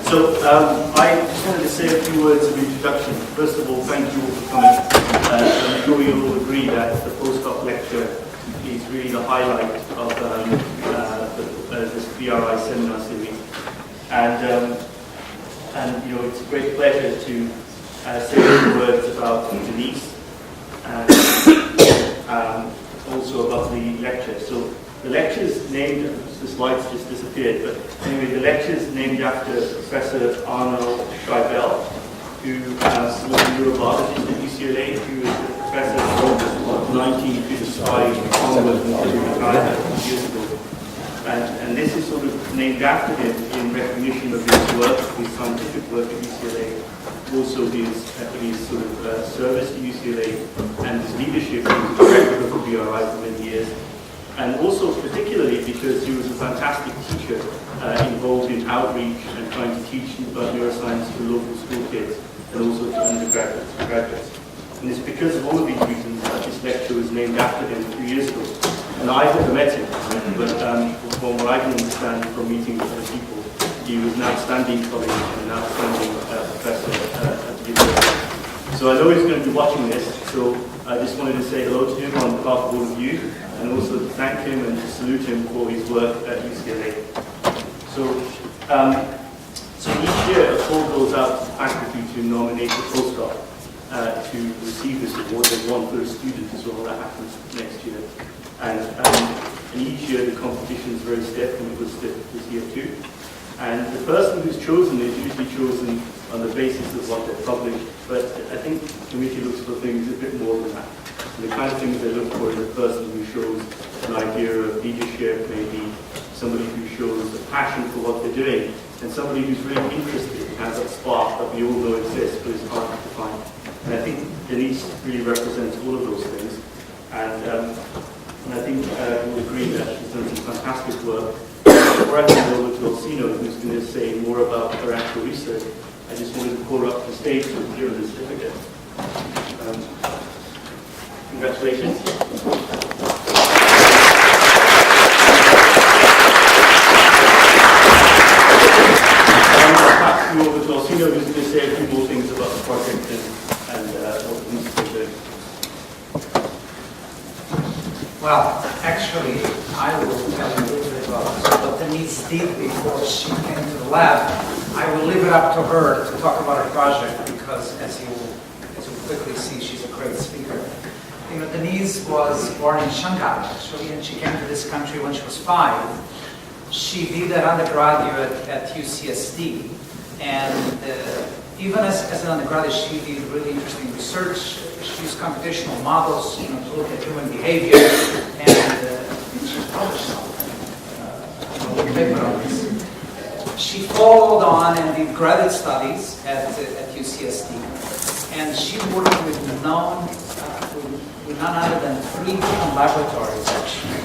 So I just wanted to say a few words of introduction. First of all, thank you all for coming. I'm sure you'll all agree that the postdoc lecture is really the highlight of this BRI seminar series. And you know, it's a great pleasure to say a few words about Denise and also about the lecture. So the lecture is named, the slides just disappeared, but anyway, the lecture is named after Professor Arnold Scheibel, who was a neurobiologist at UCLA, who was a professor from 1955 onwards until he retired a few years ago. And this is sort of named after him in recognition of his work, his scientific work at UCLA, also his sort of service to UCLA and his leadership. He was director of the BRI for many years. And also particularly because he was a fantastic teacher involved in outreach and trying to teach about neuroscience to local school kids and also to undergraduates and graduates. And it's because of all of these reasons that this lecture was named after him a few years ago. And I never met him, but from what I can understand from meeting with other people, he was an outstanding colleague and an outstanding professor at the university. So I know he's going to be watching this, so I just wanted to say hello to him on behalf of all of you, and also to thank him and to salute him for his work at UCLA. So each year a call goes out to faculty to nominate a postdoc to receive this award. There's one for a student as well, that happens next year. And each year the competition is very stiff, and it was stiff this year too. And the person who's chosen is usually chosen on the basis of what they're published, but I think the committee looks for things a bit more than that. And the kind of things they look for is a person who shows an idea of leadership, maybe somebody who shows a passion for what they're doing, and somebody who's really interested and has that spark that we all know exists but is hard to find. And I think Denise really represents all of those things. And I think we'll agree that she's done some fantastic work. Before I hand over to Alcino, who's going to say more about her actual research, I just wanted to call her up to the stage to give her the certificate. Congratulations. I'll pass you over to Alcino, who's going to say a few more things about the project and what the institute is. Well, actually, I will tell you a little bit about what Denise did before she came to the lab. I will leave it up to her to talk about her project because, as you quickly see, she's a great speaker. You know, Denise was born in Shanghai, actually, and she came to this country when she was 5. She did an undergraduate at UCSD, and even as an undergraduate, she did really interesting research. She used computational models, you know, to look at human behavior, and I think she published a paper on this. She followed on and did graduate studies at UCSD, and she worked with none other than 3 different laboratories, actually.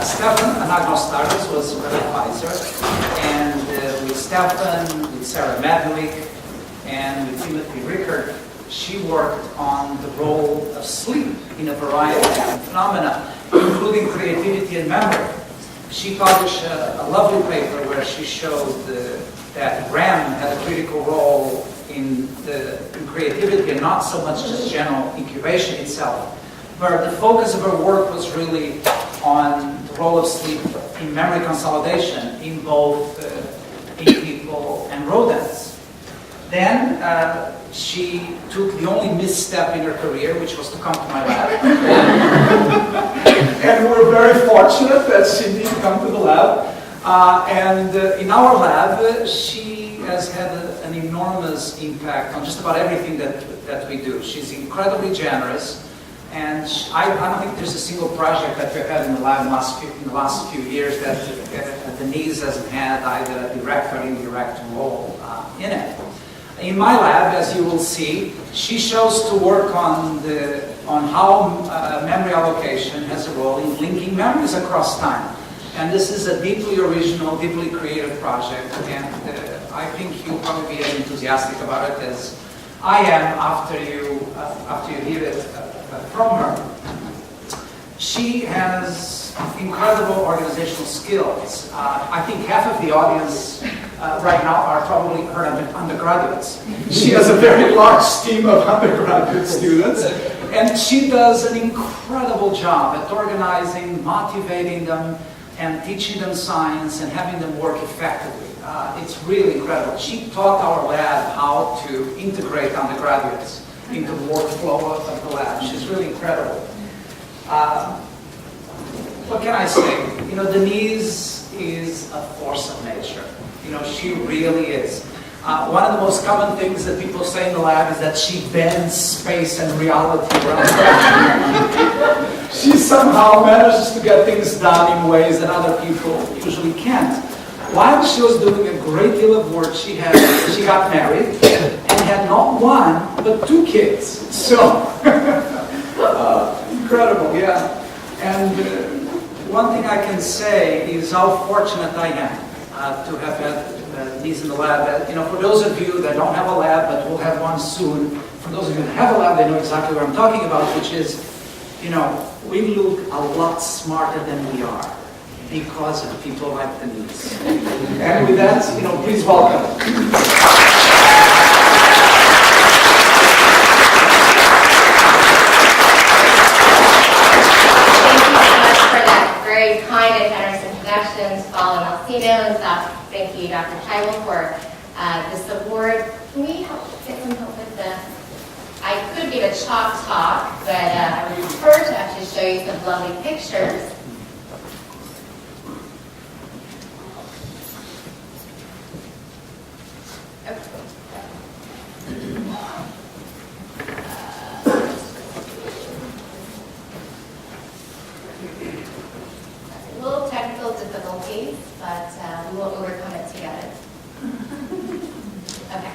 Stefan Anagnostakis was an advisor, and with Stefan, with Sarah Madwick, and with Timothy Rickard, she worked on the role of sleep in a variety of phenomena, including creativity and memory. She published a lovely paper where she showed that REM had a critical role in creativity and not so much just general incubation itself. But the focus of her work was really on the role of sleep in memory consolidation in both in people and rodents. Then she took the only misstep in her career, which was to come to my lab. And we're very fortunate that she did come to the lab. In our lab, she has had an enormous impact on just about everything that we do. She's incredibly generous. And I don't think there's a single project that we've had in the lab in the last few years that Denise hasn't had either a direct or indirect role in it. In my lab, as you will see, she chose to work on how memory allocation has a role in linking memories across time. And this is a deeply original, deeply creative project, and I think you'll probably be as enthusiastic about it as I am after you hear it from her. She has incredible organizational skills. I think half of the audience right now are probably her undergraduates. She has a very large team of undergraduate students, and she does an incredible job at organizing, motivating them, and teaching them science and having them work effectively. It's really incredible. She taught our lab how to integrate undergraduates into the workflow of the lab. She's really incredible. What can I say? You know, Denise is a force of nature. You know, she really is. One of the most common things that people say in the lab is that she bends space and reality around her. She somehow manages to get things done in ways that other people usually can't. While she was doing a great deal of work, she got married and had not one, but 2 kids. So, incredible, yeah. And one thing I can say is how fortunate I am to have had these in the lab. You know, for those of you that don't have a lab, but will have one soon, for those of you that have a lab, they know exactly what I'm talking about, which is, you know, we look a lot smarter than we are because of people like Denise. And with that, you know, please welcome. Very kind and generous introductions, following Alcino and stuff. Thank you, Dr. Scheibel, for this award. Can we get some help with the? I could give a chalk talk, but I would prefer to actually show you some lovely pictures. Little technical difficulties, but we will overcome it together. Okay.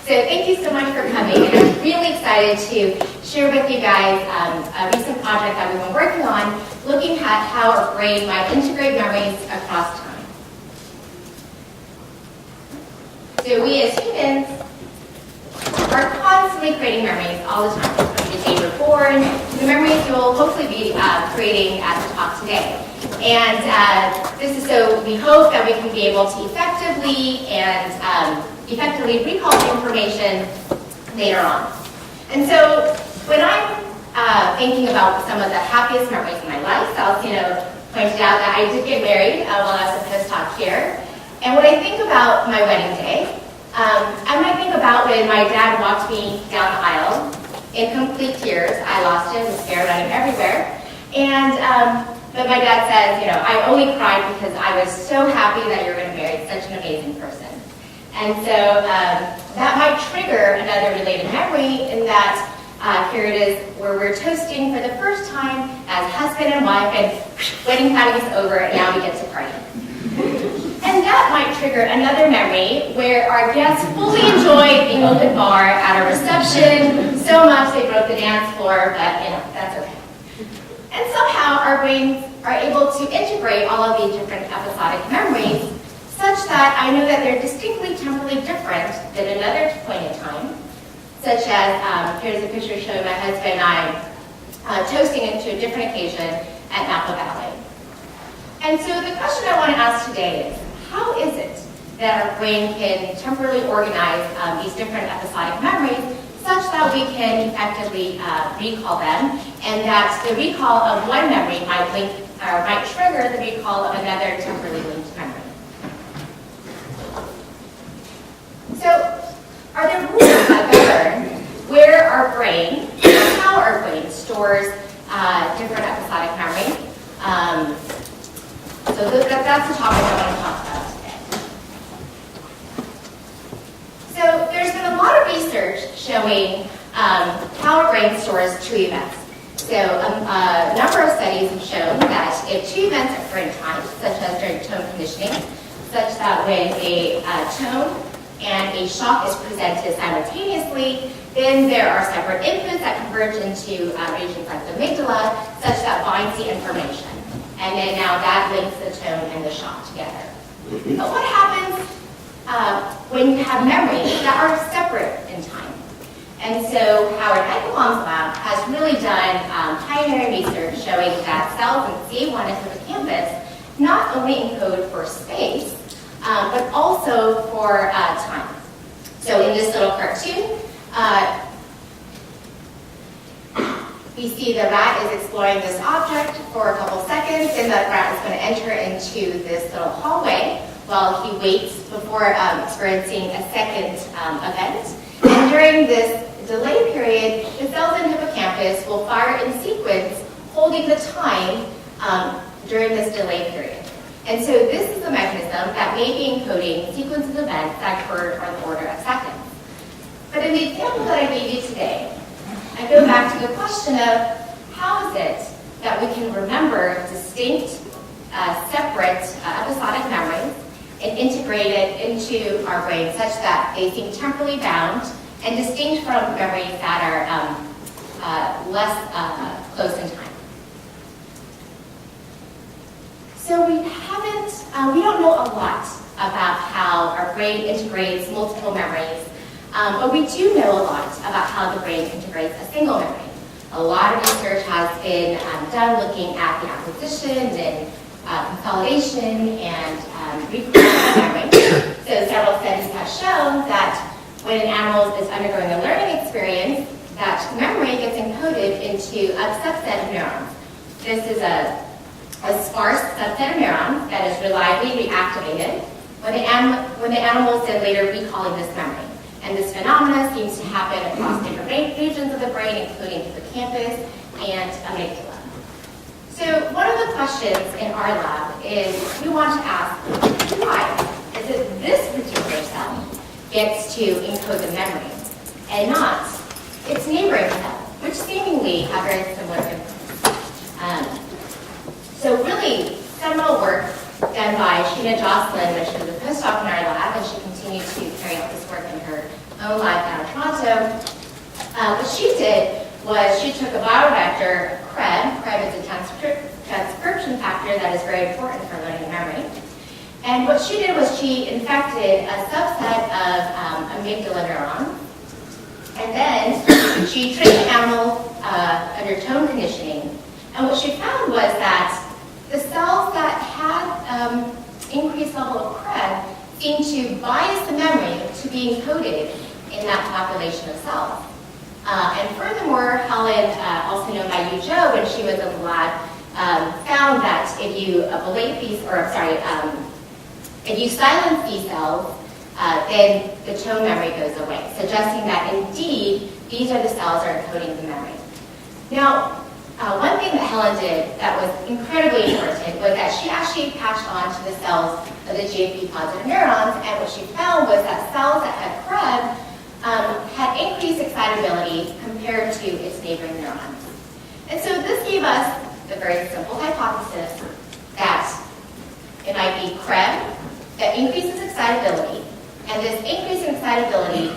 So thank you so much for coming, and I'm really excited to share with you guys a recent project that we've been working on, looking at how our brain might integrate memories across time. So we as humans are constantly creating memories all the time. From the day we're born, the memories you'll hopefully be creating at the talk today. And this is so we hope that we can be able to effectively recall the information later on. And so when I'm thinking about some of the happiest memories of my life, Alcino pointed out that I did get married while I was a postdoc here. And when I think about my wedding day, I might think about when my dad walked me down the aisle in complete tears. I lost him, was scared, running everywhere. And but my dad says, you know, I only cried because I was so happy that you're going to marry such an amazing person. And so that might trigger another related memory in that here it is where we're toasting for the first time as husband and wife, and wedding party is over, and now we get to party. And that might trigger another memory where our guests fully enjoyed the open bar at a reception so much they broke the dance floor, but you know, that's okay. And somehow our brains are able to integrate all of these different episodic memories such that I know that they're distinctly temporally different than another point in time, such as, here's a picture showing my husband and I toasting into a different occasion at Napa Valley. And so the question I want to ask today is, how is it that our brain can temporally organize these different episodic memories such that we can effectively recall them, and that the recall of one memory might trigger the recall of another temporally linked memory? So, are there rules that govern where our brain, or how our brain stores different episodic memory? So that's the topic I want to talk about today. So there's been a lot of research showing how our brain stores 2 events. So a number of studies have shown that if 2 events occur in time, such as during tone conditioning, such that when a tone and a shock is presented simultaneously, then there are separate inputs that converge into regions like the amygdala, such that binds the information. And then now that links the tone and the shock together. But what happens when you have memories that are separate in time? And so Howard Eichelbaum's lab has really done pioneering research showing that cells in C1 and hippocampus not only encode for space, but also for time. So in this little cartoon, we see the rat is exploring this object for a couple seconds, and the rat is going to enter into this little hallway while he waits before experiencing a second event. And during this delay period, the cells in hippocampus will fire in sequence, holding the time during this delay period. And so this is a mechanism that may be encoding sequence of events that occurred on the order of seconds. But in the example that I gave you today, I go back to the question of how is it that we can remember distinct, separate episodic memories and integrate it into our brain such that they seem temporally bound and distinct from memories that are less close in time. So we don't know a lot about how our brain integrates multiple memories, but we do know a lot about how the brain integrates a single memory. A lot of research has been done looking at the acquisition and consolidation and recall memory. So several studies have shown that when an animal is undergoing a learning experience, that memory gets encoded into a subset of neurons. This is a sparse subset of neurons that is reliably reactivated when the animal is then later recalling this memory. And this phenomena seems to happen across different regions of the brain, including hippocampus and amygdala. So one of the questions in our lab is we want to ask, why is it this particular cell gets to encode the memory and not its neighboring cell, which seemingly have very similar inputs? So really, seminal work done by Sheena Jocelyn when she was a postdoc in our lab, and she continued to carry out this work in her own lab down in Toronto. What she did was she took a viral vector, CREB. CREB is a transcription factor that is very important for learning memory. And what she did was she infected a subset of amygdala neurons, and then she trained the animal under tone conditioning. And what she found was that the cells that had increased level of CREB seemed to bias the memory to be encoded in that population of cells. And furthermore, Helen, also known by you, Joe, when she was in the lab, found that if you if you silence these cells, then the tone memory goes away, suggesting that indeed these are the cells that are encoding the memory. Now, one thing that Helen did that was incredibly important was that she actually patched on to the cells of the GFP positive neurons, and what she found was that cells that had CREB had increased excitability compared to its neighboring neurons. And so this gave us the very simple hypothesis that it might be CREB that increases excitability, and this increase in excitability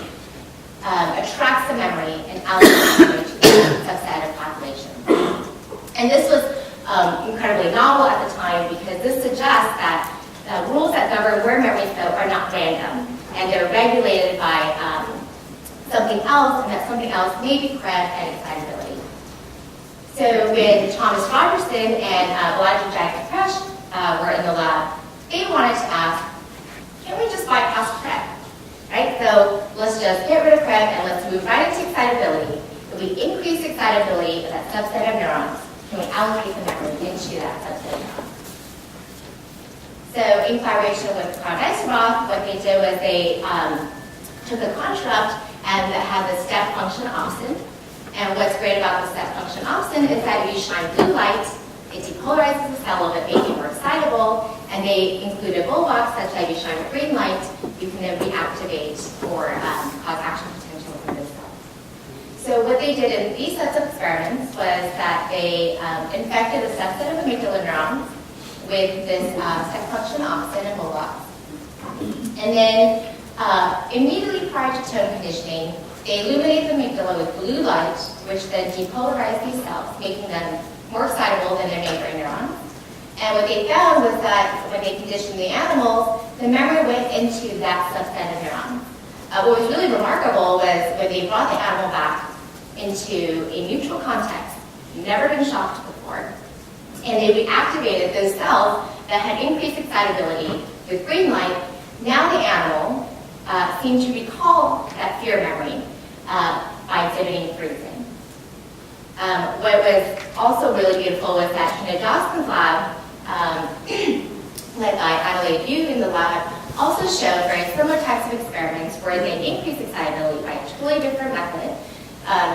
attracts the memory and allocates the memory to the subset of population. And this was incredibly novel at the time because this suggests that the rules that govern where memories go are not random, and they're regulated by something else, and that something else may be CREB and excitability. So when Thomas Rogerson and Balaji Jagdish were in the lab, they wanted to ask, can we just bypass CREB? Right? So let's just get rid of CREB and let's move right into excitability. If we increase excitability of that subset of neurons, can we allocate the memory into that subset of neurons? So in collaboration with Karl Weiss-Roth, what they did was they took a construct and that had the step function opsin. And what's great about the step function opsin is that if you shine blue light, it depolarizes the cell a little bit, making it more excitable. And they include a bullbox such that if you shine a green light, you can then reactivate or cause action potential in this cell. So what they did in these sets of experiments was that they infected a subset of amygdala neurons with this step function opsin and bullbox. And then immediately prior to tone conditioning, they illuminate the amygdala with blue light, which then depolarized these cells, making them more excitable than their neighboring neurons. And what they found was that when they conditioned the animals, the memory went into that subset of neurons. What was really remarkable was when they brought the animal back into a neutral context, never been shocked before, and they reactivated those cells that had increased excitability with green light, Now the animal seemed to recall that fear memory by exhibiting freezing. What was also really beautiful was that in Dawson's lab, led by Adelaide Yu in the lab, also showed very similar types of experiments where they increase excitability by a totally different method.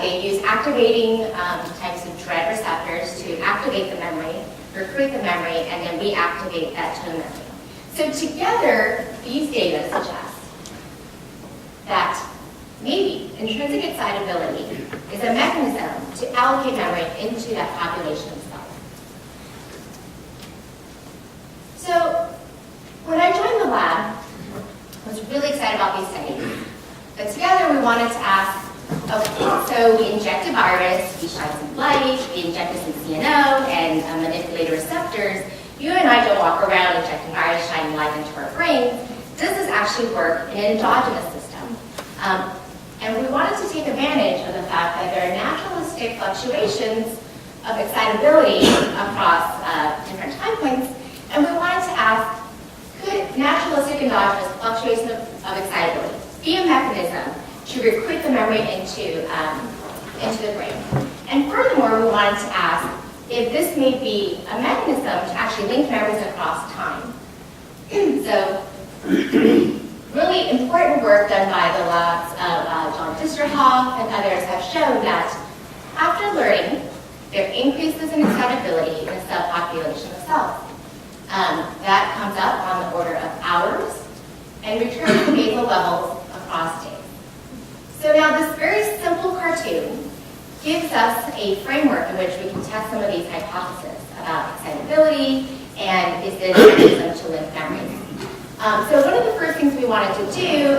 They use activating types of dread receptors to activate the memory, recruit the memory, and then reactivate that tone memory. So together, these data suggest that maybe intrinsic excitability is a mechanism to allocate memory into that population of cells. So when I joined the lab, I was really excited about these studies. But together we wanted to ask, okay, so we inject a virus, we shine some light, we inject this in CNO and manipulate the receptors. You and I don't walk around injecting virus, shining light into our brains. Does this actually work in an endogenous system? And we wanted to take advantage of the fact that there are naturalistic fluctuations of excitability across different time points, and we wanted to ask, could naturalistic endogenous fluctuation of excitability be a mechanism to recruit the memory into the brain? And furthermore, we wanted to ask if this may be a mechanism to actually link memories across time. So, really important work done by the labs of John Disterhoff and others have shown that after learning, there are increases in excitability in a subpopulation of cells. That comes up on the order of hours and returns to basal levels across days. So now this very simple cartoon gives us a framework in which we can test some of these hypotheses about excitability and is this a mechanism to link memories. So one of the first things we wanted to do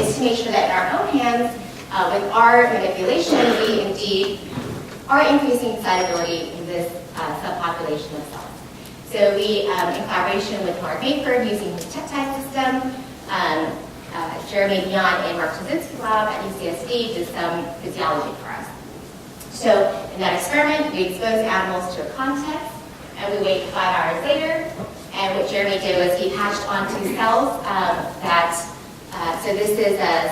is to make sure that in our own hands, with our manipulation, we indeed are increasing excitability in this subpopulation of cells. So we, in collaboration with Mark Mayford, using his peptide system, Jeremy Dion and Mark Tuzinski's lab at UCSD did some physiology for us. So in that experiment, we exposed animals to a context, and we waited 5 hours later. And what Jeremy did was he patched onto cells so this is a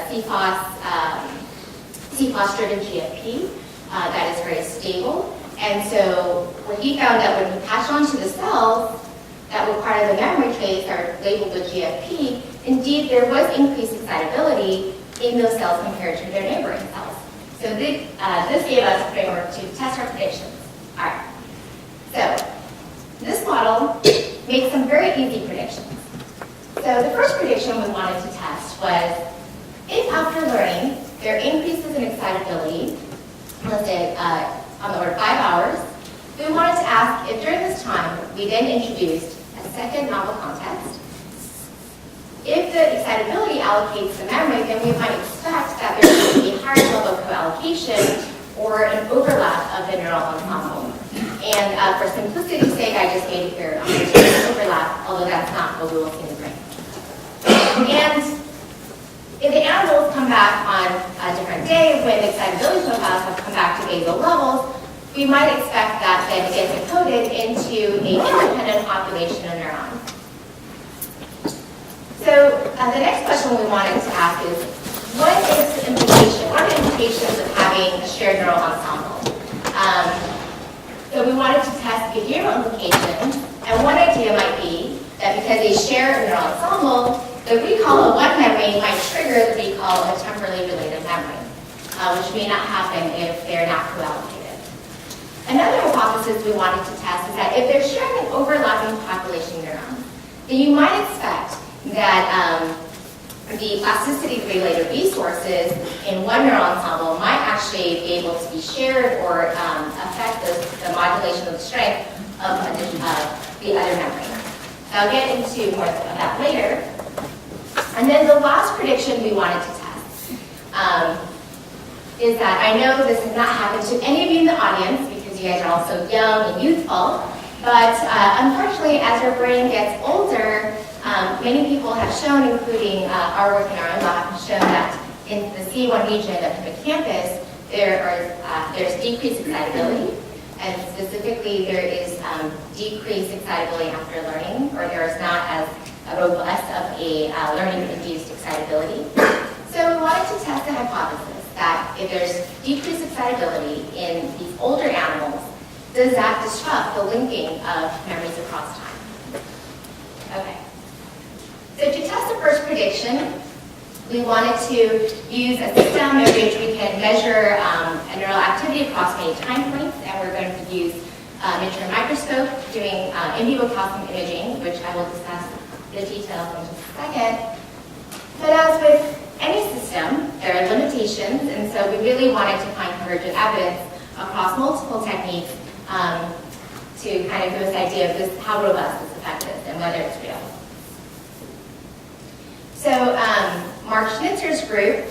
CFOS-driven GFP that is very stable. And so what he found that when he patched onto the cells that were part of the memory trace are labeled with GFP, indeed there was increased excitability in those cells compared to their neighboring cells. So this gave us a framework to test our predictions. All right. So this model makes some very easy predictions. So the first prediction we wanted to test was if after learning there are increases in excitability, let's say on the order of 5 hours, we wanted to ask if during this time we then introduced a second novel context. If the excitability allocates the memory, then we might expect that there would be a higher level of co-allocation or an overlap of the neural ensemble. And for simplicity's sake, I just made it here. I'm going to do an overlap, although that's not what we will see in the brain. And if the animals come back on a different day when the excitability profiles have come back to basal levels, we might expect that then it gets encoded into an independent population of neurons. So the next question we wanted to ask is, what is the implication? What are the implications of having a shared neural ensemble? So we wanted to test behavioral implications, and one idea might be that because they share a neural ensemble, the recall of one memory might trigger the recall of a temporally related memory, which may not happen if they're not co-allocated. Another hypothesis we wanted to test is that if they're sharing an overlapping population neuron, then you might expect that the plasticity-related resources in one neural ensemble might actually be able to be shared or affect the modulation of the strength of the other memory. So I'll get into more of that later. And then the last prediction we wanted to test is that I know this has not happened to any of you in the audience because you guys are all so young and youthful, but unfortunately as your brain gets older, many people have shown, including our work in our own lab, have shown that in the C1 region of the hippocampus, there's decreased excitability, and specifically there is decreased excitability after learning, or there is not as robust of a learning-induced excitability. So we wanted to test the hypothesis that if there's decreased excitability in these older animals, does that disrupt the linking of memories across time? Okay. So to test the first prediction, we wanted to use a system in which we can measure a neural activity across many time points, and we're going to use miniature microscope doing in vivo calcium imaging, which I will discuss the details in just a second. But as with any system, there are limitations, and so we really wanted to find convergent evidence across multiple techniques to kind of give us an idea of this, how robust this effect is and whether it's real. So Mark Schnitzer's group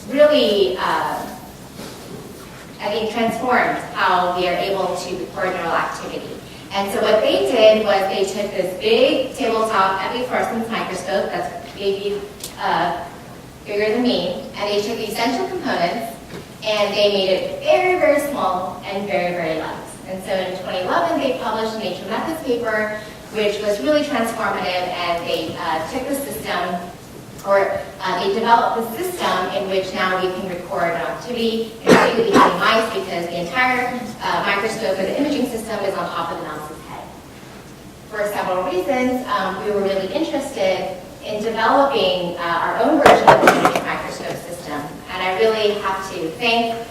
really, I think, transformed how we are able to record neural activity. And so what they did was they took this big tabletop epifluorescence microscope that's maybe bigger than me, and they took the essential components and they made it very, very small and very, very light. And so in 2011, they published a Nature Methods paper, which was really transformative, and they took the system, or they developed the system in which now we can record activity, particularly in mice, because the entire microscope or the imaging system is on top of the mouse's head. For several reasons, we were really interested in developing our own version of the imaging microscope system. And I really have to thank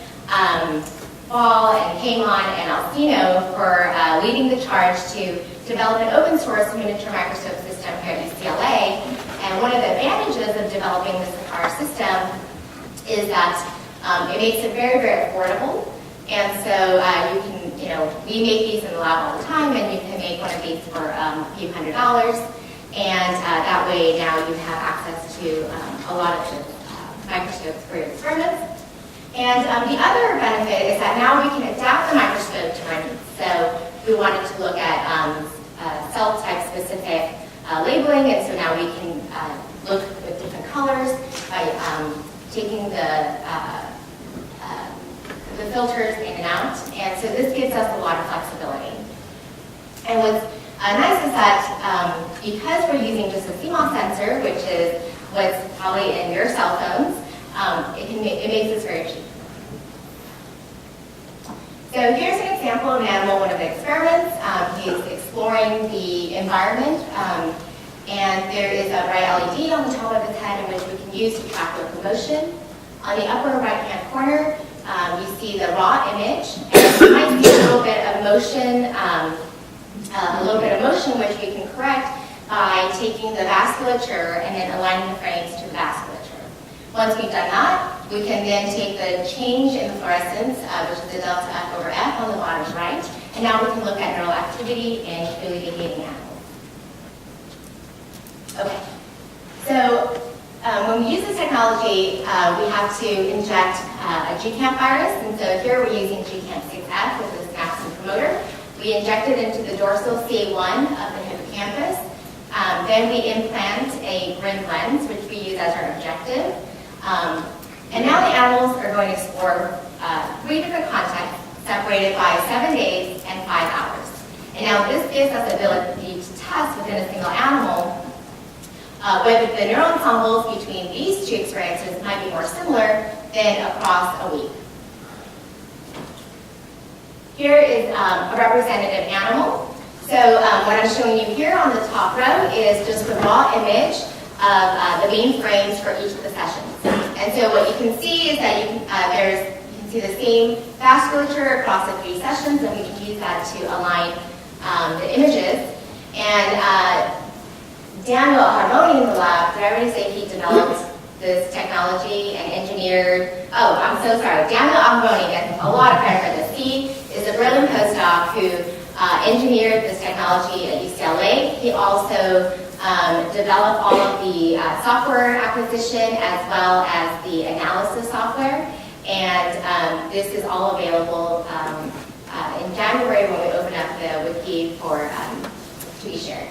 Paul and Kamon and Alcino for leading the charge to develop an open source miniature microscope system here at UCLA. And one of the advantages of developing this our system is that it makes it very, very affordable. And so you can, we make these in the lab all the time, and you can make one of these for a few $100s. And that way now you have access to a lot of the microscopes for your experiments. And the other benefit is that now we can adapt the microscope to our needs. So we wanted to look at cell type specific labeling, and so now we can look with different colors by taking the filters in and out. And so this gives us a lot of flexibility. And what's nice is that because we're using just a CMOS sensor, which is what's probably in your cell phones, it makes this very cheap. So here's an example of an animal, one of the experiments. He's exploring the environment, and there is a bright LED on the top of his head in which we can use to track locomotion. On the upper right-hand corner, you see the raw image, and you might see a little bit of motion, which we can correct by taking the vasculature and then aligning the frames to the vasculature. Once we've done that, we can then take the change in the fluorescence, which is the delta F over F on the bottom right, and now we can look at neural activity in clearly behaving animals. Okay, so when we use this technology, we have to inject a GCAMP virus, and so here we're using GCAMP6F with the synapsin promoter. We inject it into the dorsal CA1 of the hippocampus. Then we implant a grid lens, which we use as our objective. And now the animals are going to explore 3 different contexts separated by 7 days and 5 hours. And now this gives us the ability to test within a single animal whether the neural ensembles between these 2 experiences might be more similar than across a week. Here is a representative animal. So what I'm showing you here on the top row is just the raw image of the main frames for each of the sessions. And so what you can see is that you can see the same vasculature across the 3 sessions, and we can use that to align the images. And Daniel Harmoni in the lab, did I already say he developed this technology and engineered, oh, I'm so sorry, Daniel Harmoni gets a lot of credit for this. He is a brilliant postdoc who engineered this technology at UCLA. He also developed all of the software acquisition as well as the analysis software. And this is all available in January when we open up the wiki to be shared.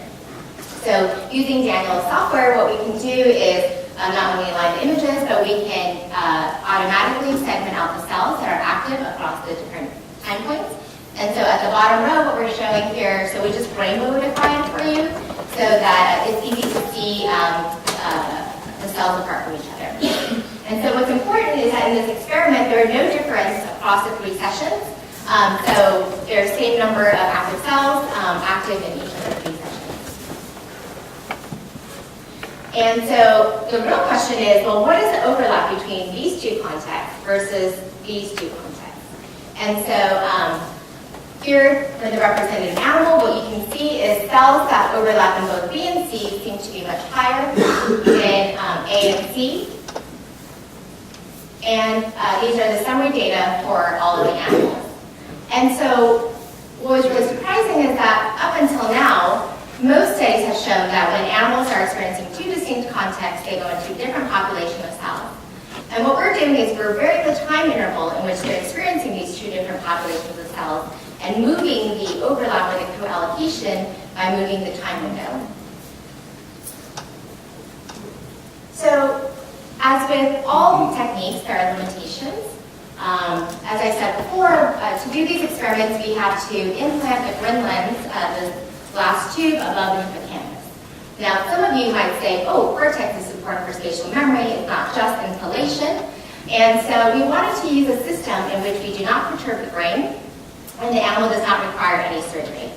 So using Daniel's software, what we can do is not only align the images, but we can automatically segment out the cells that are active across the different time points. And so at the bottom row, what we're showing here, so we just rainbow define for you. so that it's easy to see the cells apart from each other. And so what's important is that in this experiment, there are no difference across the 3 sessions. So there's the same number of active cells active in each of the 3 sessions. And so the real question is, well, what is the overlap between these 2 contexts versus these 2 contexts? And so here, for the represented animal, what you can see is cells that overlap in both B and C seem to be much higher than A and C. And these are the summary data for all of the animals. And so what was really surprising is that up until now, most studies have shown that when animals are experiencing 2 distinct contexts, they go into a different population of cells. And what we're doing is we're varying the time interval in which they're experiencing these 2 different populations of cells and moving the overlap or the co-allocation by moving the time window. So, as with all techniques, there are limitations. As I said before, to do these experiments, we have to implant the Grin lens, the glass tube above the hippocampus. Now, some of you might say, oh, cortex is important for spatial memory, it's not just inhalation. And so we wanted to use a system in which we do not perturb the brain, and the animal does not require any surgery.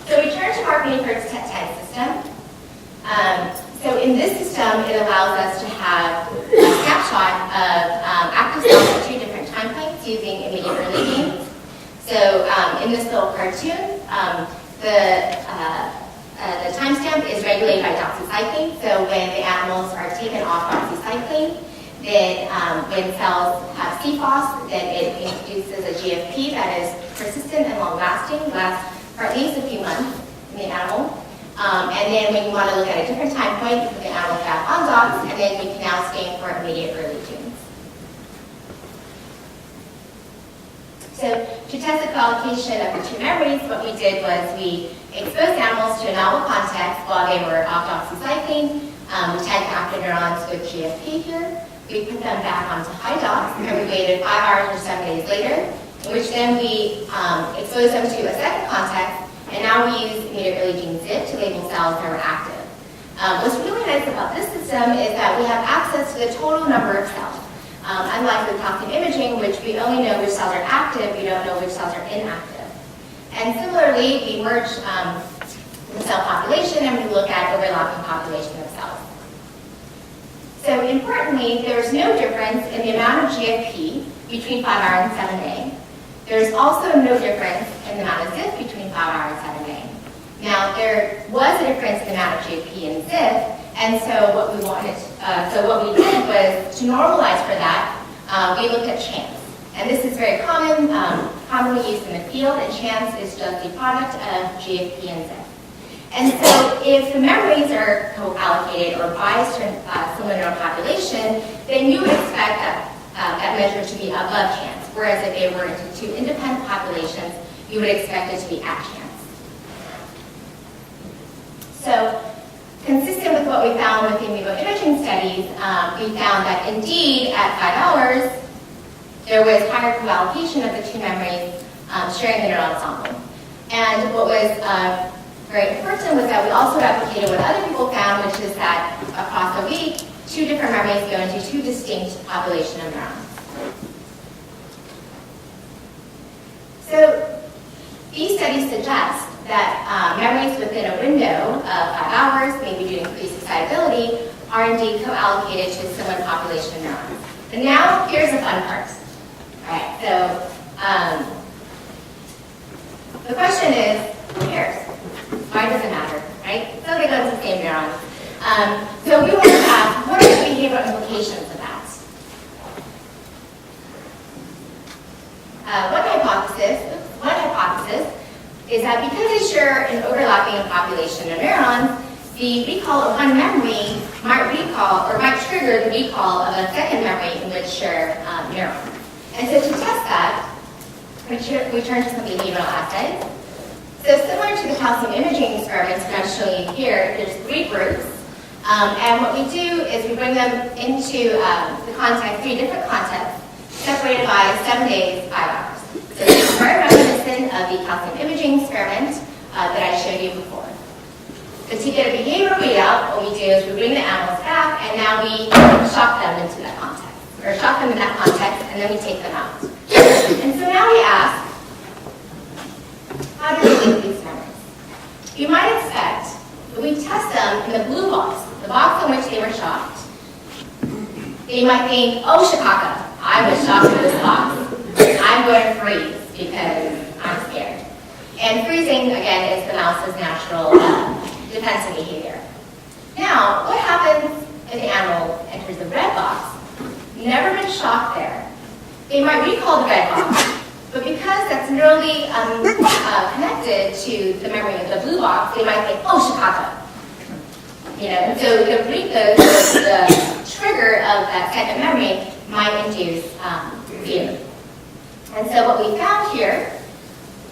So we turn to our Baker's TED system. So in this system, it allows us to have a snapshot of active cells at 2 different time points using immediate early genes. So in this little cartoon, the timestamp is regulated by doxycycline. So when the animals are taken off doxycycline, then when cells have CFOS, then it introduces a GFP that is persistent and long-lasting, lasts for at least a few months in the animal. And then when you want to look at a different time point, you put the animal back on dox, and then you can now stain for immediate early genes. So to test the co-allocation of the 2 memories, what we did was we exposed animals to a novel context while they were off doxycycline. We tagged active neurons with GFP here. We put them back onto high dox, and we waited 5 hours or 7 days later, in which then we exposed them to a second context, and now we use immediate early gene ZIP to label cells that were active. What's really nice about this system is that we have access to the total number of cells. Unlike with calcium imaging, which we only know which cells are active, we don't know which cells are inactive. And similarly, we merge the cell population and we look at overlapping population of cells. So importantly, there's no difference in the amount of GFP between 5-hour and 7-day. There's also no difference in the amount of ZIP between 5-hour and 7-day. Now, there was a difference in the amount of GFP and ZIP, and so what we did was to normalize for that, we looked at chance. And this is very common, commonly used in the field, and chance is just the product of GFP and ZIP. And so if the memories are co-allocated or biased to a similar neural population, then you would expect that measure to be above chance. Whereas if they were into 2 independent populations, you would expect it to be at chance. So, consistent with what we found with the in vivo imaging studies, we found that indeed at 5 hours, there was higher co-allocation of the 2 memories sharing the neural ensemble. And what was very important was that we also replicated what other people found, which is that across a week, 2 different memories go into 2 distinct populations of neurons. So these studies suggest that memories within a window of 5 hours, maybe due to increased excitability, are indeed co-allocated to a similar population of neurons. And now, here's the fun part. All right, so the question is, who cares? Why does it matter, right? So they go to the same neurons. So we want to ask, what are the behavioral implications of that? One hypothesis is that because they share an overlapping population of neurons, the recall of one memory might trigger the recall of a second memory in which share neurons. And so to test that, we turn to some behavioral assays. So similar to the calcium imaging experiments that I'm showing you here, there's 3 groups. And what we do is we bring them into the context, 3 different contexts, separated by 7 days, 5 hours. So this is very reminiscent of the calcium imaging experiment that I showed you before. But to get a behavioral readout, what we do is we bring the animals back, and now we shock them into that context, or shock them in that context, and then we take them out. And so now we ask, how do we link these memories? You might expect that we test them in the blue box, the box in which they were shocked. You might think, oh, Chicago, I was shocked in this box. I'm going to freeze because I'm scared. And freezing, again, is the mouse's natural defensive behavior. Now, what happens if the animal enters the red box? Never been shocked there. They might recall the red box, but because that's neurally connected to the memory of the blue box, they might think, oh, Chicago. So the trigger of that second memory might induce fear. And so what we found here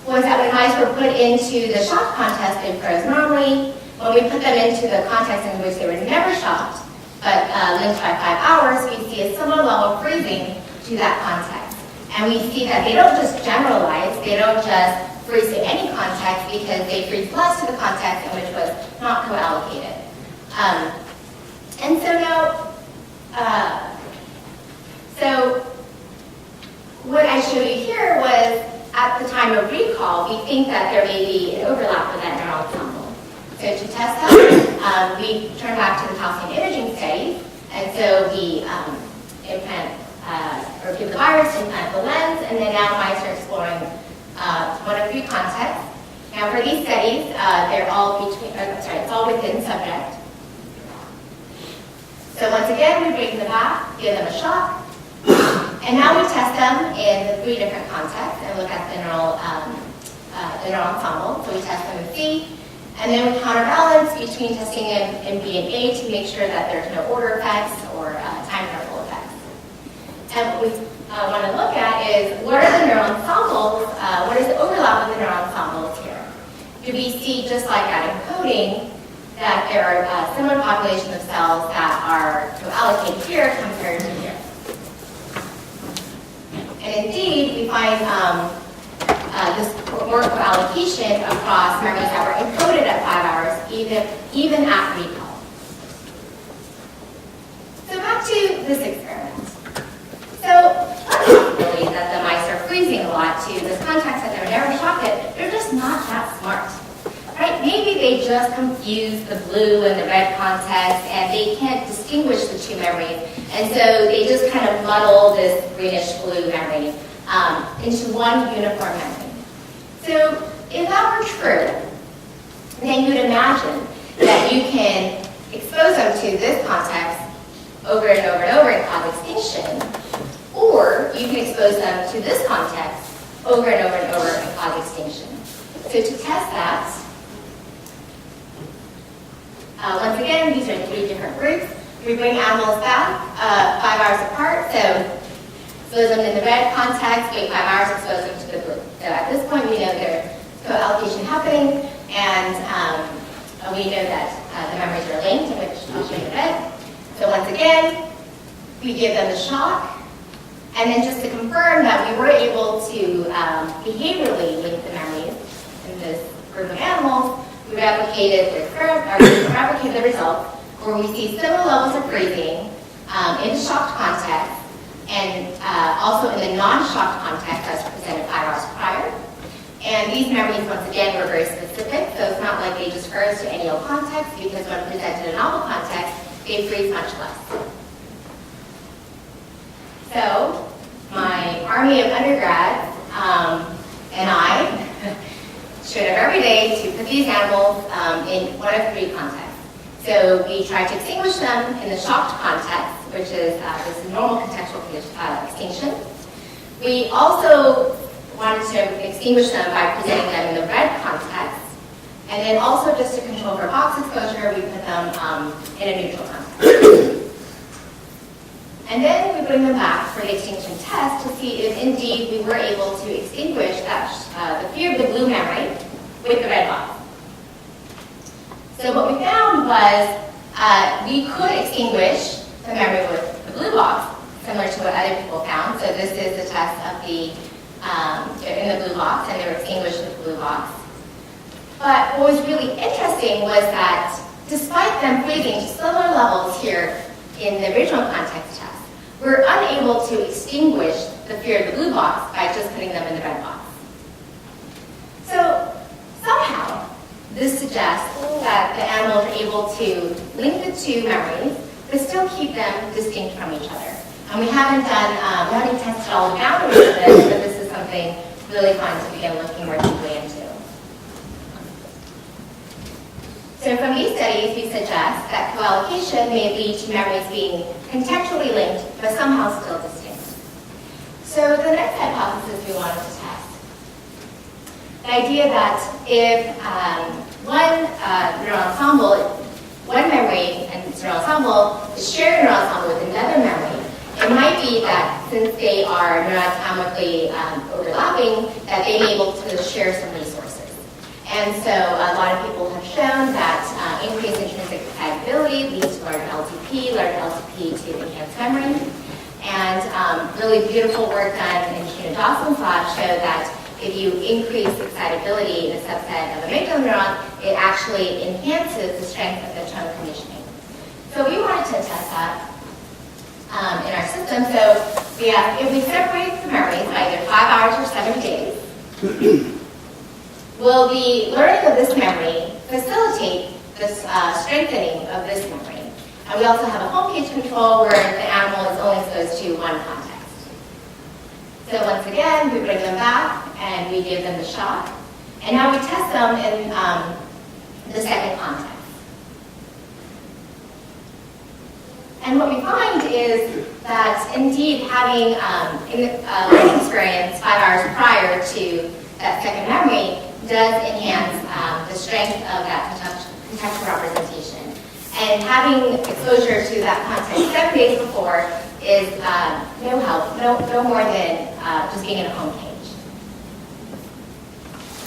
was that when mice were put into the shock context, they froze normally. When we put them into the context in which they were never shocked, but linked by 5 hours, we see a similar level of freezing to that context. And we see that they don't just generalize, they don't just freeze to any context because they freeze less to the context in which was not co-allocated. And so now, so what I showed you here was at the time of recall, we think that there may be an overlap with that neural ensemble. So to test that, we turn back to the calcium imaging study, and so we implant or give the virus, implant the lens, and then now mice are exploring one of 3 contexts. Now for these studies, they're all it's all within subject. So once again, we bring them back, give them a shock, and now we test them in the 3 different contexts and look at the neural ensemble. So we test them in C, and then we counterbalance between testing in B and A to make sure that there's no order effects or time interval effects. And what we want to look at is what are the neural ensembles, what is the overlap of the neural ensembles here? Do we see, just like at encoding, that there are similar populations of cells that are allocated here compared to here? And indeed, we find this more co-allocation across memories that were encoded at 5 hours, even at recall. So back to this experiment. So one possibility is that the mice are freezing a lot to this context that they're never shocked at. They're just not that smart. Right? Maybe they just confuse the blue and the red context and they can't distinguish the 2 memories. And so they just kind of muddle this greenish-blue memory into one uniform memory. So if that were true, then you'd imagine that you can expose them to this context over and over and over and cause extinction, or you can expose them to this context over and over and over and cause extinction. So to test that, once again, these are 3 different groups. We bring animals back 5 hours apart, so expose them in the red context, wait 5 hours, expose them to the blue. So at this point, we know there's co-allocation happening, and we know that the memories are linked, in which I'll show you in a bit. So once again, we give them the shock, and then just to confirm that we were able to behaviorally link the memories in this group of animals, we replicated the results where we see similar levels of freezing in the shocked context and also in the non-shocked context as presented 5 hours prior. And these memories, once again, were very specific, so it's not like they just froze to any old context, because when presented in a novel context, they freeze much less. So my army of undergrads and I showed up every day to put these animals in one of 3 contexts. So we tried to extinguish them in the shocked context, which is this normal contextual extinction. We also wanted to extinguish them by presenting them in the red context. And then also just to control for box exposure, we put them in a neutral context. And then we bring them back for the extinction test to see if indeed we were able to extinguish that, the fear of the blue memory with the red box. So what we found was we could extinguish the memory with the blue box, similar to what other people found. So this is the test of the in the blue box, and they were extinguished with the blue box. But what was really interesting was that despite them freezing to similar levels here in the original context test, we're unable to extinguish the fear of the blue box by just putting them in the red box. So somehow, this suggests that the animals are able to link the two memories, but still keep them distinct from each other. And we haven't tested all the boundaries of this, but this is something really fun to begin looking more deeply into. So from these studies, we suggest that co-allocation may lead to memories being contextually linked, but somehow still distinct. So the next hypothesis we wanted to test, the idea that if one memory and neural ensemble is shared neural ensemble with another memory, it might be that since they are neuroanatomically overlapping, that they may be able to share some resources. And so a lot of people have shown that increased intrinsic excitability leads to larger LTP to enhance memory. And really beautiful work done in Sheena Dawson's lab showed that if you increase excitability in a subset of amygdala neuron, it actually enhances the strength of the tone conditioning. So we wanted to test that in our system. So we asked if we separate the memories by either 5 hours or 7 days, will the learning of this memory facilitate the strengthening of this memory? And we also have a home page control where the animal is only exposed to one context. So once again, we bring them back and we give them the shot. And now we test them in the second context. And what we find is that indeed having a learning experience 5 hours prior to that second memory does enhance the strength of that contextual representation. And having exposure to that context 7 days before is no help, no more than just being in a home page.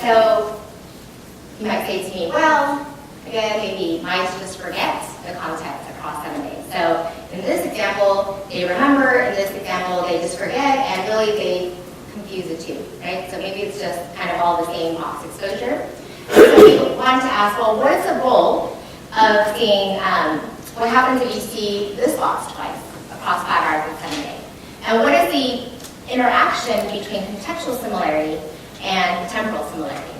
So you might say to me, well, again, maybe mice just forget the context across 7 days. So in this example, they remember, in this example, they just forget, and really they confuse the two, right? So maybe it's just kind of all the same box exposure. So we wanted to ask, well, what is the role of seeing what happens if you see this box twice across 5 hours and 7 days? And what is the interaction between contextual similarity and temporal similarity?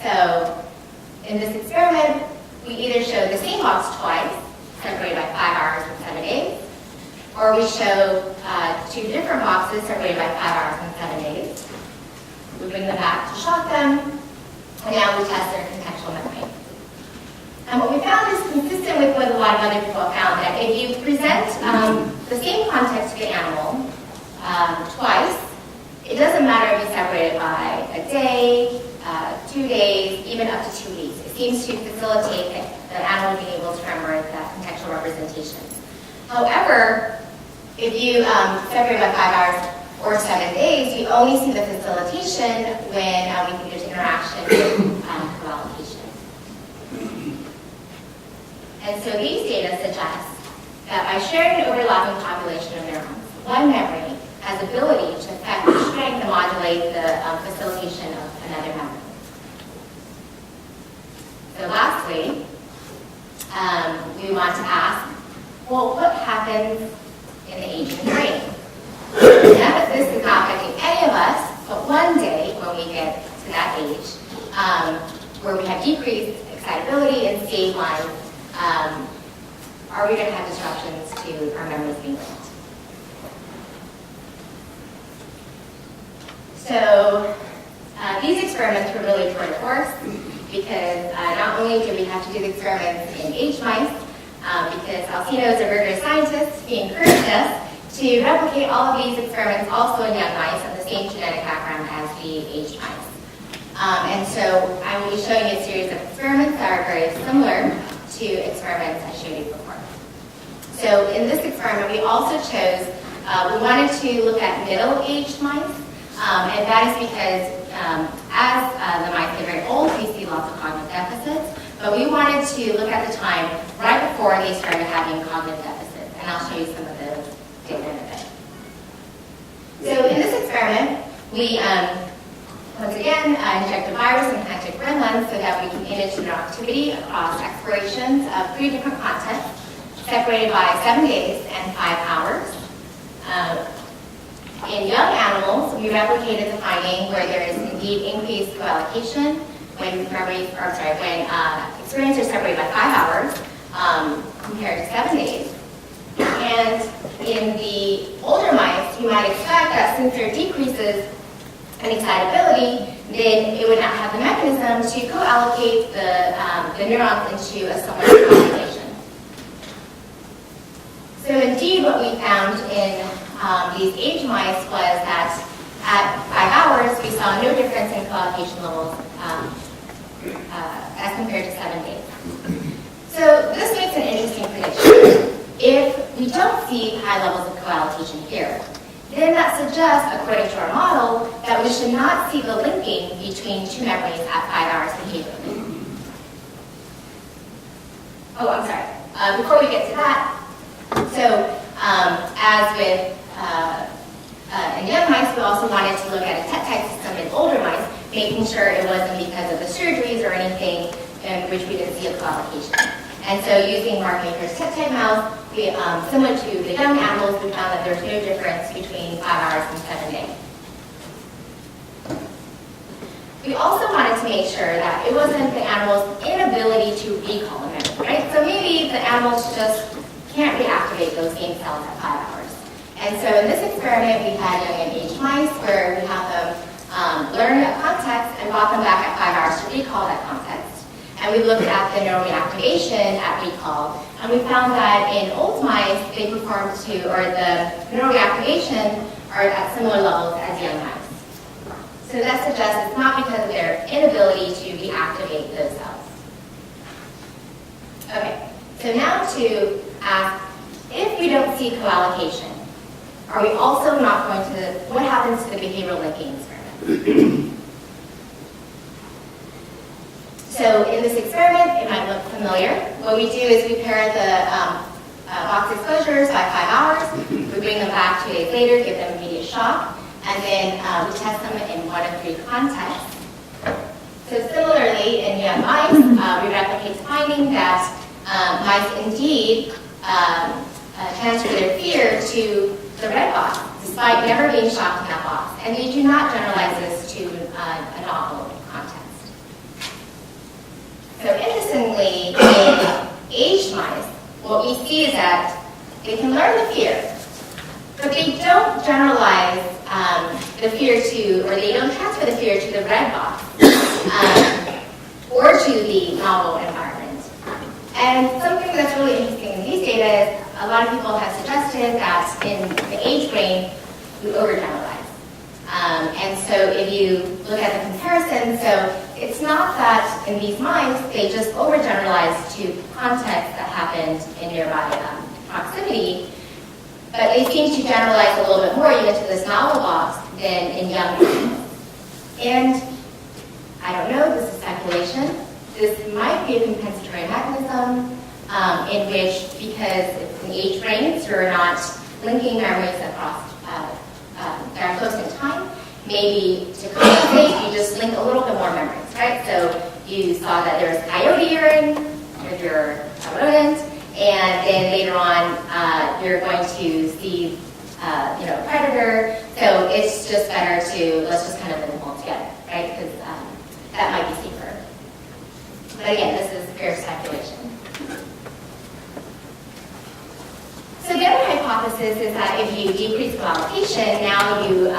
So in this experiment, we either show the same box twice, separated by 5 hours and 7 days, or we show 2 different boxes separated by 5 hours and 7 days. We bring them back to shock them, and now we test their contextual memory. And what we found is consistent with what a lot of other people have found, that if you present the same context to the animal twice, it doesn't matter if you separate it by a day, 2 days, even up to 2 weeks. It seems to facilitate the animal being able to remember that contextual representation. However, if you separate by 5 hours or 7 days, you only see the facilitation when we think there's interaction with co-allocation. And so these data suggest that by sharing an overlapping population of neurons, one memory has the ability to affect the strength and modulate the facilitation of another memory. So lastly, we want to ask, well, what happens in the aging brain? Now that this is not affecting any of us, but one day when we get to that age, where we have decreased excitability and stage lines, are we going to have disruptions to our memories being linked? So these experiments were really tour de force because not only do we have to do the experiments in aged mice, because Alcino is a rigorous scientist, he encouraged us to replicate all of these experiments also in young mice of the same genetic background as the aged mice. And so I will be showing you a series of experiments that are very similar to experiments I showed you before. So in this experiment, we also chose, we wanted to look at middle-aged mice, and that is because as the mice get very old, we see lots of cognitive deficits, but we wanted to look at the time right before they started having cognitive deficits, and I'll show you some of those data in a bit. So in this experiment, we once again, inject a virus and connect it gremlin so that we can image the neural activity across explorations of 3 different contexts, separated by 7 days and 5 hours. In young animals, we replicated the finding where there is indeed increased coallocation when experiences are separated by 5 hours compared to 7 days. And in the older mice, you might expect that since there are decreases in excitability, then it would not have the mechanism to co-allocate the neurons into a similar population. So indeed, what we found in these age mice was that at 5 hours, we saw no difference in co-allocation levels as compared to 7 days. So this makes an interesting prediction. If we don't see high levels of co-allocation here, then that suggests, according to our model, that we should not see the linking between 2 memories at 5 hours behaviorally. Oh, I'm sorry. Before we get to that, so as with in young mice, we also wanted to look at a TET-type system in older mice, making sure it wasn't because of the surgeries or anything in which we didn't see a co-allocation. And so using Mark Maker's TET-type mouse, similar to the young animals, we found that there's no difference between 5 hours and 7 days. We also wanted to make sure that it wasn't the animal's inability to recall a memory, right? So maybe the animals just can't reactivate those same cells at 5 hours. And so in this experiment, we had young and aged mice where we had them learn a context and brought them back at 5 hours to recall that context. And we looked at the neural reactivation at recall, and we found that in old mice, they performed or the neural reactivation are at similar levels as young mice. So that suggests it's not because of their inability to reactivate those cells. Okay, so now to ask, if we don't see coallocation, are we also not going to, what happens to the behavioral linking experiment? So in this experiment, it might look familiar. What we do is we pair the box exposures by 5 hours. We bring them back 2 days later, give them immediate shock, and then we test them in 1 of 3 contexts. So similarly, in young mice, we replicate the finding that mice indeed transfer their fear to the red box, despite never being shocked in that box. And we do not generalize this to a novel context. So interestingly, in aged mice, what we see is that they can learn the fear, but they don't generalize the fear to, or they don't transfer the fear to the red box or to the novel environment. And something that's really interesting in these data is a lot of people have suggested that in the age brain, we overgeneralize. And so if you look at the comparison, so it's not that in these mice, they just overgeneralize to contexts that happened in nearby proximity, but they seem to generalize a little bit more even to this novel box than in young animals. And I don't know, this is speculation. This might be a compensatory mechanism in which, because it's in age brains, you're not linking memories across that are close in time. Maybe to compensate, you just link a little bit more memories, right? So you saw that there's coyote urine if you're a rodent, and then later on you're going to see a predator. So it's just better to, let's just kind of link them all together, right? Because that might be safer. But again, this is pure speculation. So the other hypothesis is that if you decrease coallocation, now you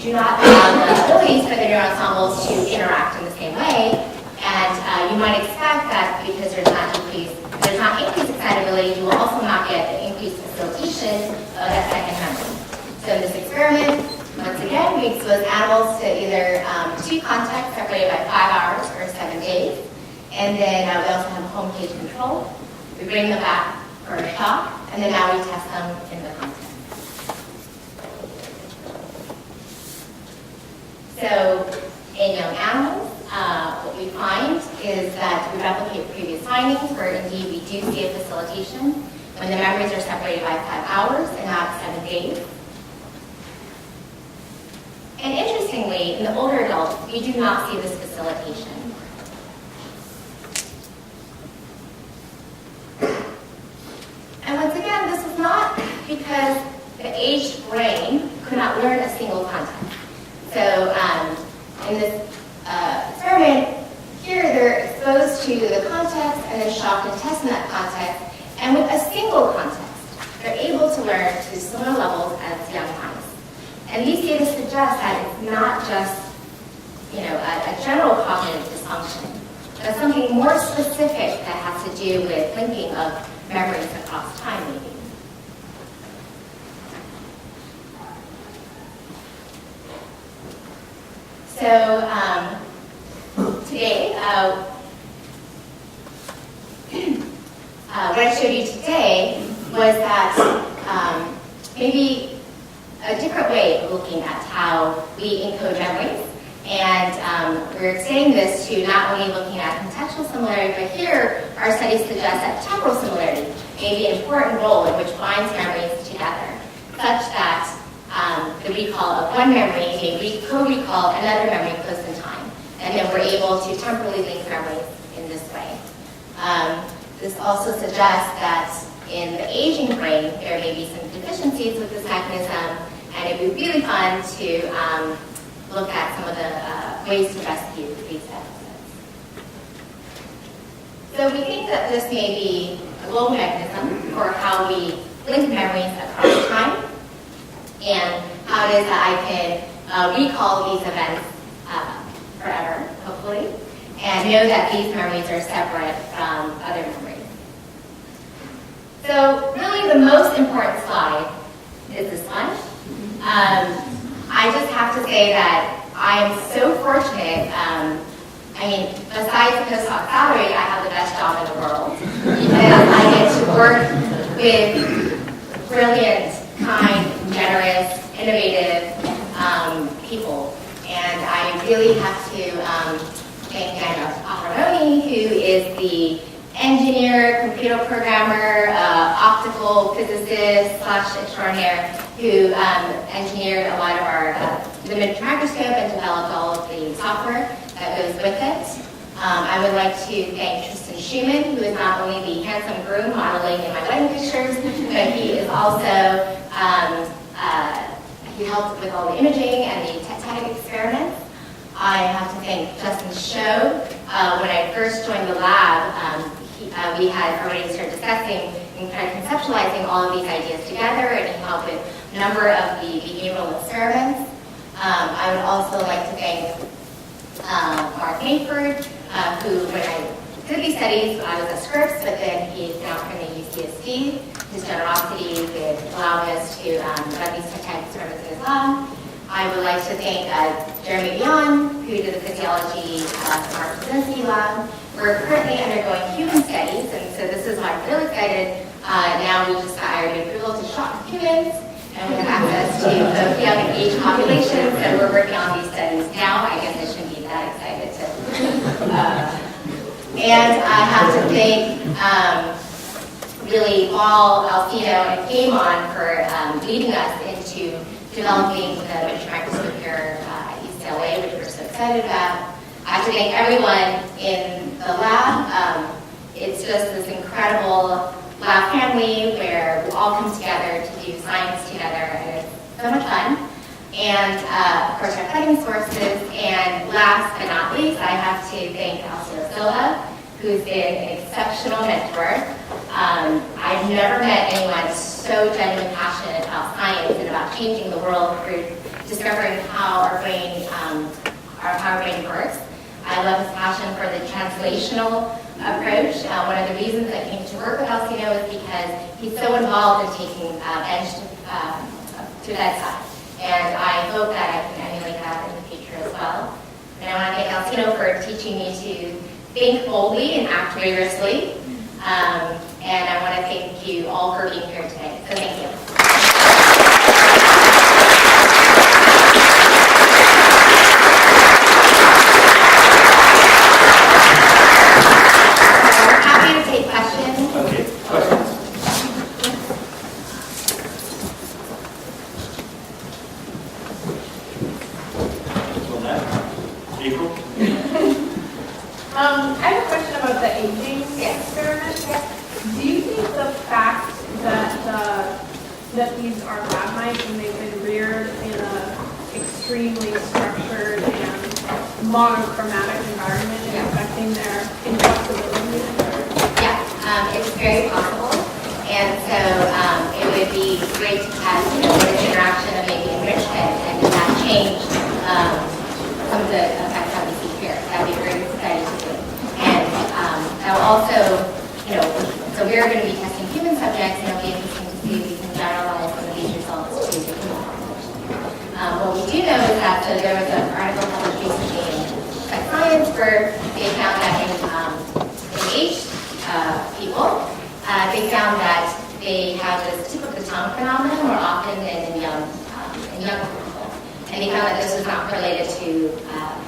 do not have the abilities for the neuron ensembles to interact in the same way, and you might expect that because there's not increased excitability, you will also not get the increased facilitation of that second memory. So in this experiment, once again, we expose animals to either 2 contexts separated by 5 hours or 7 days, and then we also have home cage control. We bring them back for a shock, and then now we test them in the context. So in young animals, what we find is that we replicate previous findings where indeed we do see a facilitation when the memories are separated by 5 hours and not 7 days. And interestingly, increasingly, in the older adults, we do not see this facilitation. And once again, this is not because the aged brain could not learn a single context. So in this experiment, here they're exposed to the context and then shocked and tested in that context. And with a single context, they're able to learn to similar levels as young mice. And these data suggest that it's not just, a general cognitive dysfunction, but something more specific that has to do with linking of memories across time, maybe. So today, what I showed you today was that maybe a different way of looking at how we encode memories. And we're extending this to not only looking at contextual similarity, but here our studies suggest that temporal similarity may be an important role in which binds memories together, such that the recall of one memory may co-recall another memory close in time. And then we're able to temporally link memories in this way. This also suggests that in the aging brain, there may be some deficiencies with this mechanism, and it would be really fun to look at some of the ways to rescue these deficits. So we think that this may be a global mechanism for how we link memories across time, and how it is that I can recall these events forever, hopefully, and know that these memories are separate from other memories. So really the most important slide is this one. I just have to say that I am so fortunate. Besides the postdoc salary, I have the best job in the world because I get to work with brilliant, kind, generous, innovative people. And I really have to thank Daniel Aharoni, who is the engineer, computer programmer, optical physicist / extraordinaire, who engineered a lot of our limited microscope and developed all of the software that goes with it. I would like to thank Tristan Schumann, who is not only the handsome groom modeling in my wedding pictures, but he is also, he helped with all the imaging and the tectonic experiments. I have to thank Justin Scho. When I first joined the lab, we had already started discussing and kind of conceptualizing all of these ideas together, and he helped with a number of the behavioral experiments. I would also like to thank Mark Mayford, who, when I did these studies, I was at Scripps, but then he's now currently UCSD. His generosity would allow us to run these type of experiments in his lab. I would like to thank Jeremy Bion, who did the physiology from our residency lab. We're currently undergoing human studies, and so this is why I'm really excited. Now we just got IRB approval to shock humans, and we have access to both young and aged populations, so we're working on these studies now. I guess I shouldn't be that excited to. And I have to thank really Paul, Alcino, and Gamon for leading us into developing the miniature microscope here at UCLA, which we're so excited about. I have to thank everyone in the lab. It's just this incredible lab family where we all come together to do science together, and it's so much fun. And of course, our funding sources. And last but not least, I have to thank Alcino Silva, who's been an exceptional mentor. I've never met anyone so genuinely passionate about science and about changing the world through discovering how our brain works. I love his passion for the translational approach. One of the reasons I came to work with Alcino is because he's so involved in taking bench to bedside. And I hope that I can emulate that in the future as well. And I want to thank Alcino for teaching me to think boldly and act rigorously. And I want to thank you all for being here today. So thank you. We're happy to take questions. Okay, questions? that these are lab mice and they've been reared in an extremely structured and monochromatic environment and affecting their inflexibility? It's very possible. And so it would be great to test the interaction of maybe enrichment and does that change some of the effects that we see here. That would be very exciting to do. And that will also, so we're going to be testing human subjects, and it'll be interesting to see if we can generalize some of these results to the human population. What we do know is that there was an article published recently in Science where they found that in aged people, they found that they have this tip of the tongue phenomenon more often than in younger people. And they found that this was not related to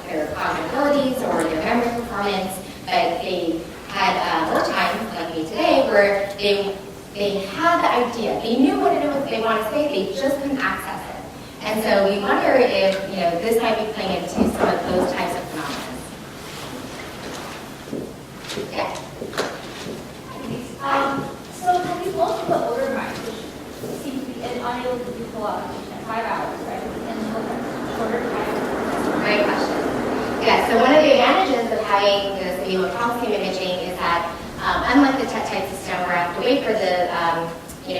their cognitive abilities or their memory performance, but they had more times, like me today, where they had the idea, they knew what it was they wanted to say, they just couldn't access it. And so we wonder if this might be playing into some of those types of phenomena. Yeah. So when we look at the older mice, which seem to be unable to do co-optation at 5 hours, right? And shorter time. Great question. Yeah, so one of the advantages of having this calcium imaging is that unlike the TET-type system where I have to wait for the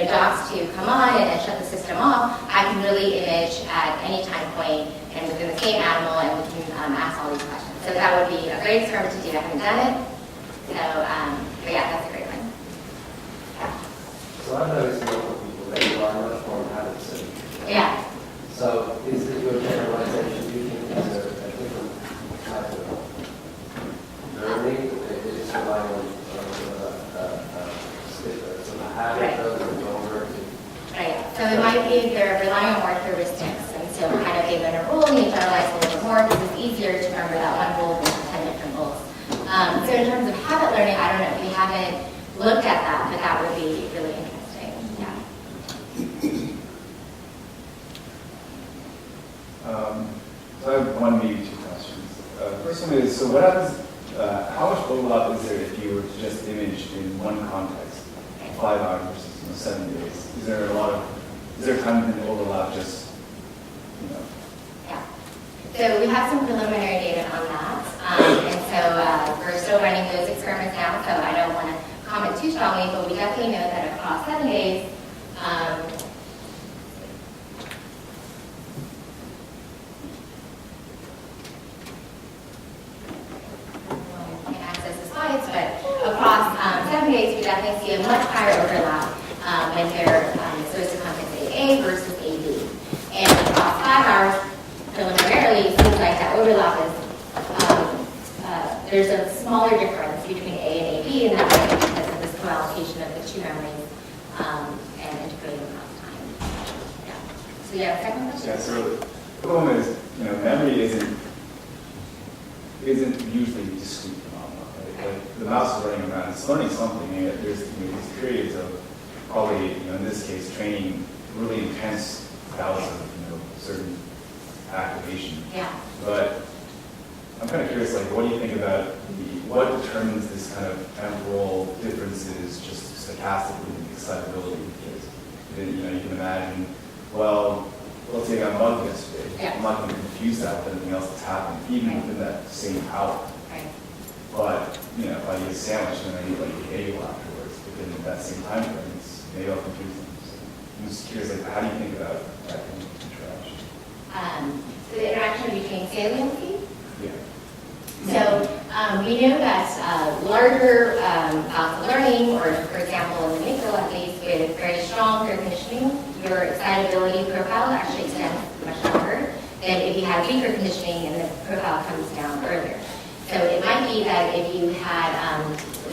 docs to come on and shut the system off, I can really image at any time point and within the same animal, and we can ask all these questions. So that would be a great experiment to do. I haven't done it. So, but yeah, that's a great one. So I've noticed in local people that you are much more habit-centered. Yeah. So is it your generalization? Do you think these are a different type of learning? It is relying on some habit of over to. Right. So it might be they're relying on more heuristics, and so kind of they learn a rule and you generalize a little bit more because it's easier to remember that one rule than 10 different rules. So in terms of habit learning, I don't know. We haven't looked at that, but that would be really interesting. Yeah. So I have one, maybe two questions. First one is, so what happens, how much overlap is there if you were to just image in one context, 5 hours versus 7 days? Is there kind of an overlap just, Yeah. So we have some preliminary data on that. And so we're still running those experiments now, so I don't want to comment too strongly, but we definitely know that across 7 days, but across 7 days, we definitely see a much higher overlap when they're exposed to context AA versus AB. And across 5 hours, preliminarily, it seems like that overlap is, there's a smaller difference between A and AB, and that's because of this co-allocation of the two memories and integrating across time. Yeah. So yeah, second question? Yeah, so the problem is, memory isn't usually discrete phenomena, right? Like the mouse is running around, it's learning something, and yet there's these periods of probably, in this case, training really intense bouts of certain activation. Yeah. But I'm kind of curious, like, what do you think about what determines this kind of temporal differences just stochastically in excitability? Because you can imagine, well, let's say I got mugged yesterday. Yeah. I'm not going to confuse that with anything else that's happened, even within that same hour. Right. But if I eat a sandwich and I eat like a bagel afterwards, within that same time frame, maybe I'll confuse them. So I'm just curious, like, how do you think about that kind of interaction? So the interaction between saliency. Yeah. So we know that larger bouts of learning, or for example in the amygdala at least, with very strong peer conditioning, your excitability profile actually extends much longer than if you have weaker conditioning and the profile comes down earlier. So it might be that if you had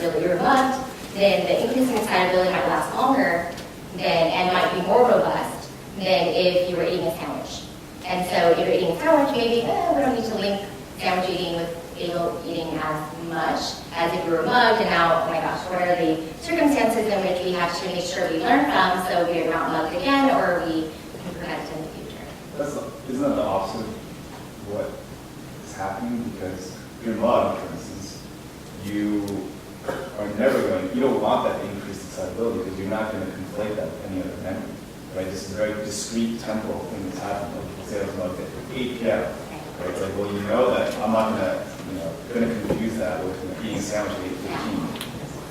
you were mugged, then the increase in excitability might last longer and might be more robust than if you were eating a sandwich. And so if you're eating a sandwich, maybe we don't need to link sandwich eating with bagel eating as much as if you were mugged, and now, oh my gosh, what are the circumstances in which we have to make sure we learn from so we're not mugged again or we can prevent it in the future? Isn't that the opposite of what is happening? Because if you're mugged, for instance, you don't want that increased excitability because you're not going to conflate that with any other memory. right? This is a very discrete temporal thing that's happening. Like, say it was like at 8 p.m. Right? It's like, well, you know that I'm not gonna confuse that with eating a sandwich at 8:15.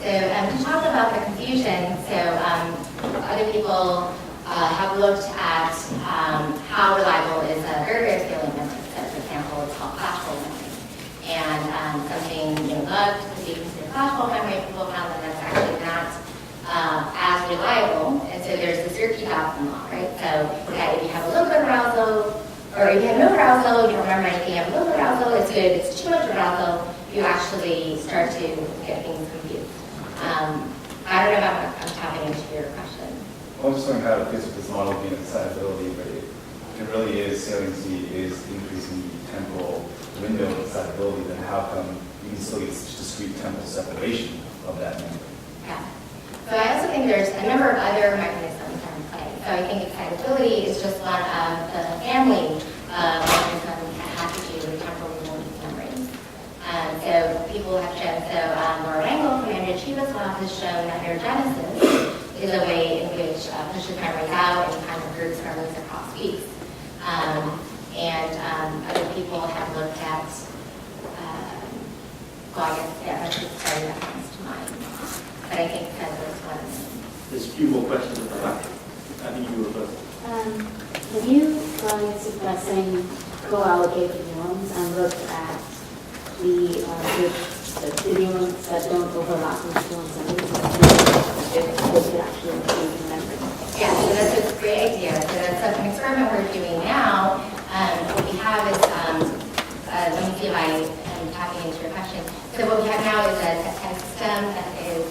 So to talk about the confusion, so other people have looked at how reliable is a very, very scaling memory. So for example, it's called flashbulb memory. And something looked to be considered flashbulb memory, people found that that's actually not as reliable. And so there's this Zerke-Dawson law, right? So that if you have a little bit of arousal, or if you have no arousal, you don't remember anything, you have a little bit of arousal, it's good. If it's too much arousal, you actually start to get things confused. I don't know if I'm tapping into your question. Well, I'm just wondering how it fits with this model being excitability, but it really is, saliency is increasing the temporal window of excitability, then how come you can still get such discrete temporal separation of that memory? Yeah. So I also think there's a number of other mechanisms in play. So I think excitability is just one of the family of mechanisms that have to do with temporal release memories. So people have shown, Laura Rangel from Andrea Chiva's lab has shown that neurogenesis is a way in which pushes memories out and kind of groups memories across weeks. Other people have looked at, well, I guess, yeah, that's just starting that comes to mind. But I think that was one of them. There's a few more questions at the back. I think you were first. Have you tried suppressing co-allocated neurons and looked at the neurons that don't overlap with neurons and if they could actually improve the memory? Yeah, so that's a great idea. So that's an experiment we're doing now. What we have is, let me see if I'm tapping into your question. So what we have now is a test system that is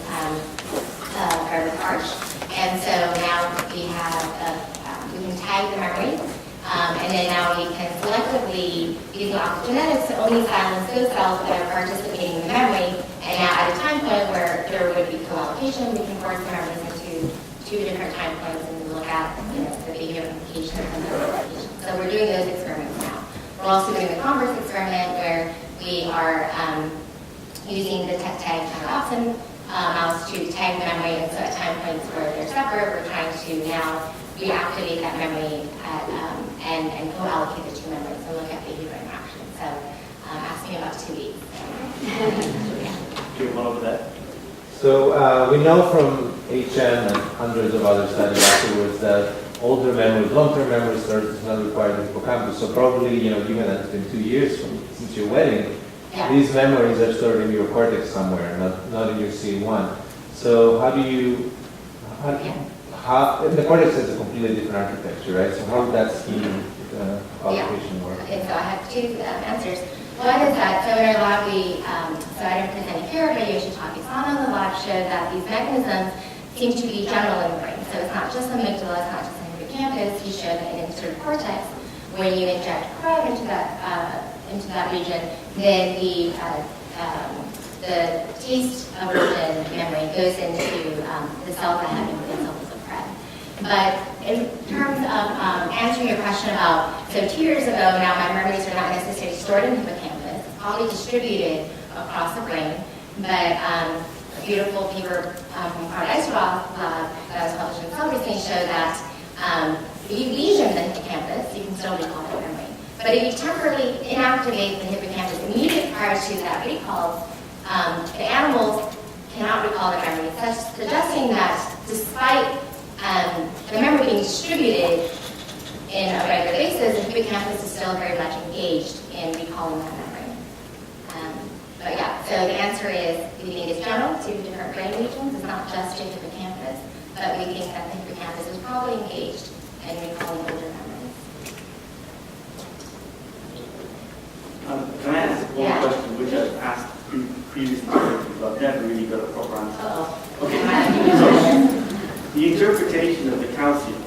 very large. And so now we have, we can tag the memory. And then now we can selectively, using optogenetics, to only silence those cells that are participating in the memory. And now at a time point where there would be co-allocation, we can force the memories into two different time points and look at the behavior implications and the correlation. So we're doing those experiments now. We're also doing the converse experiment where we are using the tag Opsin mouse to tag the memory. And so at time points where they're separate, we're trying to now reactivate that memory and co-allocate the two memories and look at behavior interaction. So asking about 2 weeks. Do you want over that? So we know from HM and hundreds of other studies afterwards that older memories, long-term memory storage does not require the hippocampus. So probably, given that it's been 2 years since your wedding, these memories are stored in your cortex somewhere, not in your C1. So how do you, the cortex has a completely different architecture, right? So how would that scheme allocation work? Okay, so I have two answers. One is that, so in our lab, so I didn't present it here, but Yoshi Takisano in the lab showed that these mechanisms seem to be general in the brain. So it's not just the amygdala, it's not just the hippocampus. He showed that in the sort of cortex, when you inject crud into that region, then the taste aversion memory goes into the cells that have examples of crud. But in terms of answering your question about, so 2 years ago now my memories are not necessarily stored in the hippocampus, probably distributed across the brain, but a beautiful paper from Arnold that was published in Cell recently showed that if you lesion the hippocampus, you can still recall that memory. But if you temporarily inactivate the hippocampus immediately prior to that recall, the animals cannot recall the memory, suggesting that despite the memory being distributed in a regular basis, the hippocampus is still very much engaged in recalling that memory. But yeah, so the answer is we think it's general to different brain regions. It's not just to the hippocampus, but we think that the hippocampus is probably engaged in recalling older memories. Can I ask one question which I've asked previously, but I've never really got a proper answer? Okay, so the interpretation of the calcium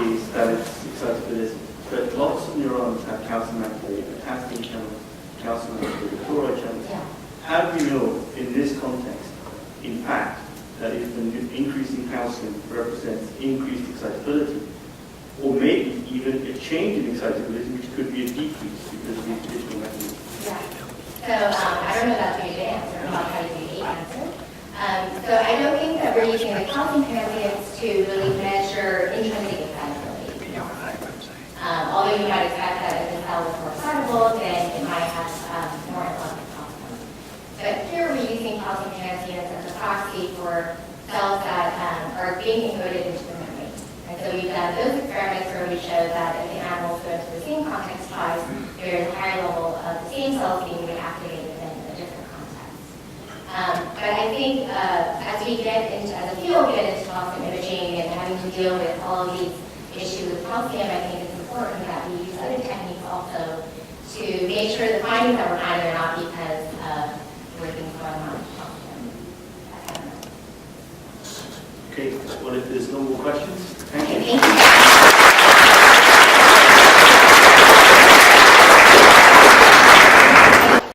is that it's excitability, but lots of neurons have calcium activated, potassium channels, calcium activated, chloride channels. How do you know in this context, in fact, that if the increase in calcium represents increased excitability, or maybe even a change in excitability, which could be a decrease because of these additional mechanisms? Yeah. So I don't know if that's a good answer. I'm not trying to give you an answer. So I don't think that we're using the calcium transients to really measure intrinsic effects. although you might expect that if the cell was more soluble, then it might have more electric outcomes. But here we're using calcium transients as a proxy for cells that are being encoded into the memory. And so we've done those experiments where we show that if the animals go into the same context twice, there is a higher level of the same cells being reactivated in a different context. But I think as we get into, as a field, get into calcium imaging and having to deal with all of these issues with calcium, I think it's important that we use other techniques also to make sure the findings that we're finding are not because of working going on with calcium. Okay, well, if there's no more questions, thank you. Okay, thank you.